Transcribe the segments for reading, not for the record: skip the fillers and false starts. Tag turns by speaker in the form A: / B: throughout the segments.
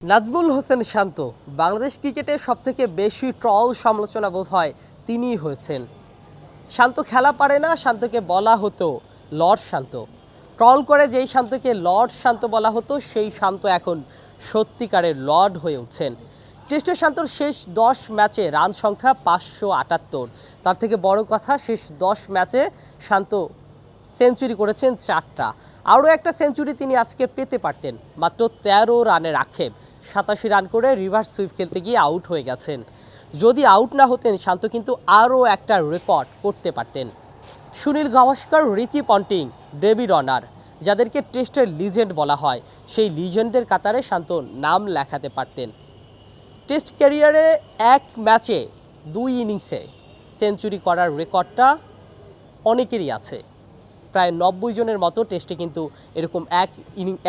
A: নাজমুল হোসেন শান্ত বাংলাদেশ ক্রিকেটে সবথেকে বেশি ট্রল সমালোচনা বোধ হয় তিনিই হয়েছেন। শান্ত খেলা পারে না, শান্তকে বলা হতো লর্ড শান্ত। ট্রল করে যেই শান্তকে লর্ড শান্ত বলা হতো সেই শান্ত এখন সত্যিকারের লর্ড হয়ে উঠছেন। টেস্টের শান্তর শেষ 10 ম্যাচে রান সংখ্যা 578। তার থেকে বড় কথা, শেষ 10 ম্যাচে শান্ত সেঞ্চুরি করেছেন 4টা। আরও একটা সেঞ্চুরি তিনি আজকে পেতে পারতেন। মাত্র 13 রানের আক্ষেপ, 87 রান করে রিভার্স সুইপ খেলতে গিয়ে আউট হয়ে গেছেন। যদি আউট না হতেন শান্ত কিন্তু আরও একটা রেকর্ড করতে পারতেন। Sunil Gavaskar, Ricky Ponting, David Warner, যাদেরকে টেস্টের লিজেন্ড বলা হয়, সেই লিজেন্ডদের কাতারে শান্ত নাম লেখাতে পারতেন। টেস্ট ক্যারিয়ারে এক ম্যাচে 2 ইনিংসে সেঞ্চুরি করার রেকর্ডটা অনেকেরই আছে। প্রায় 90 জনের মতো টেস্টে কিন্তু এরকম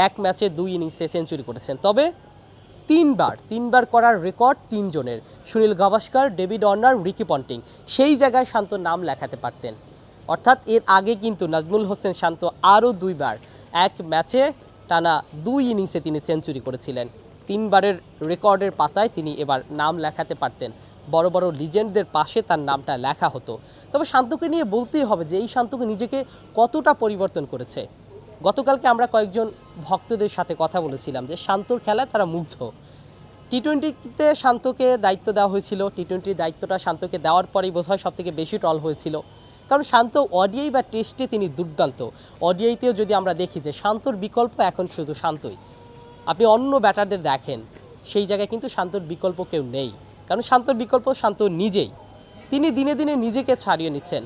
A: এক ম্যাচে 2 ইনিংসে সেঞ্চুরি করেছেন। তবে তিনবার করার রেকর্ড 3 জনের, Sunil Gavaskar, David Warner, Ricky Ponting. সেই জায়গায় শান্ত নাম লেখাতে পারতেন। অর্থাৎ এর আগে কিন্তু নাজমুল হোসেন শান্ত আরও 2বার এক ম্যাচে টানা 2 ইনিংসে তিনি সেঞ্চুরি করেছিলেন। 3বারের রেকর্ডের পাতায় তিনি এবার নাম লেখাতে পারতেন। বড় বড় লিজেন্ডদের পাশে তার নামটা লেখা হতো। তবে শান্তকে নিয়ে বলতেই হবে যে এই শান্তকে নিজেকে কতটা পরিবর্তন করেছে। গতকালকে আমরা কয়েকজন ভক্তদের সাথে কথা বলেছিলাম যে শান্তর খেলায় তারা মুগ্ধ। টি-20তে শান্তকে দায়িত্ব দেওয়া হয়েছিল। টি-20 দায়িত্বটা শান্তকে দেওয়ার পরেই বোধহয় সবথেকে বেশি ট্রল হয়েছিল, কারণ শান্ত ওডিআই বা টেস্টে তিনি দুর্দান্ত। ওডিআইতেও যদি আমরা দেখি যে শান্তর বিকল্প এখন শুধু শান্তই। আপনি অন্য ব্যাটারদের দেখেন, সেই জায়গায় কিন্তু শান্তর বিকল্প কেউ নেই, কারণ শান্তর বিকল্প শান্ত নিজেই। তিনি দিনে দিনে নিজেকে ছাড়িয়ে নিচ্ছেন।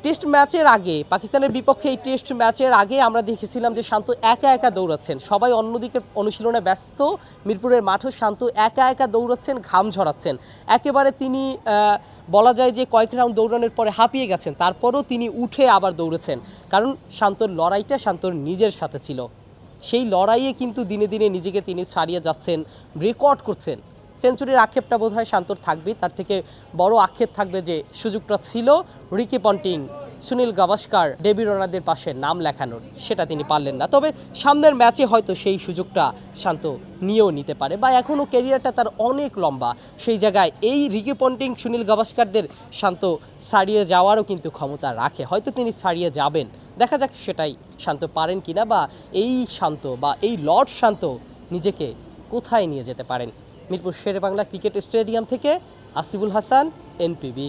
A: টেস্ট ম্যাচের আগে, পাকিস্তানের বিপক্ষে এই টেস্ট ম্যাচের আগে আমরা দেখেছিলাম যে শান্ত একা একা দৌড়াচ্ছেন। সবাই অন্যদিকে অনুশীলনে ব্যস্ত, মিরপুরের মাঠও শান্ত একা একা দৌড়াচ্ছেন, ঘাম ঝরাচ্ছেন। একেবারে তিনি বলা যায় যে কয়েক রাউন্ড দৌড়ানোর পরে হাঁপিয়ে গেছেন, তারপরও তিনি উঠে আবার দৌড়েছেন, কারণ শান্তর লড়াইটা শান্তর নিজের সাথে ছিল। সেই লড়াইয়ে কিন্তু দিনে দিনে নিজেকে তিনি ছাড়িয়ে যাচ্ছেন, রেকর্ড করছেন। সেঞ্চুরির আক্ষেপটা বোধহয় শান্তর থাকবে, তার থেকে বড় আক্ষেপ থাকবে যে সুযোগটা ছিল Ricky Ponting, Sunil Gavaskar, David ওয়ার্নারদের পাশে নাম লেখানোর, সেটা তিনি পারলেন না। তবে সামনের ম্যাচে হয়তো সেই সুযোগটা শান্ত নিয়েও নিতে পারে, বা এখনও ক্যারিয়ারটা তার অনেক লম্বা। সেই জায়গায় এই রিকি পন্টিং, সুনীল গাভাস্কারদের শান্ত ছাড়িয়ে যাওয়ারও কিন্তু ক্ষমতা রাখে। হয়তো তিনি ছাড়িয়ে যাবেন, দেখা যাক সেটাই শান্ত পারেন কিনা, বা এই শান্ত বা এই লর্ড শান্ত নিজেকে কোথায় নিয়ে যেতে পারেন। মিরপুর শেরেবাংলা ক্রিকেট স্টেডিয়াম থেকে আসিফুল হাসান, এনপিবি।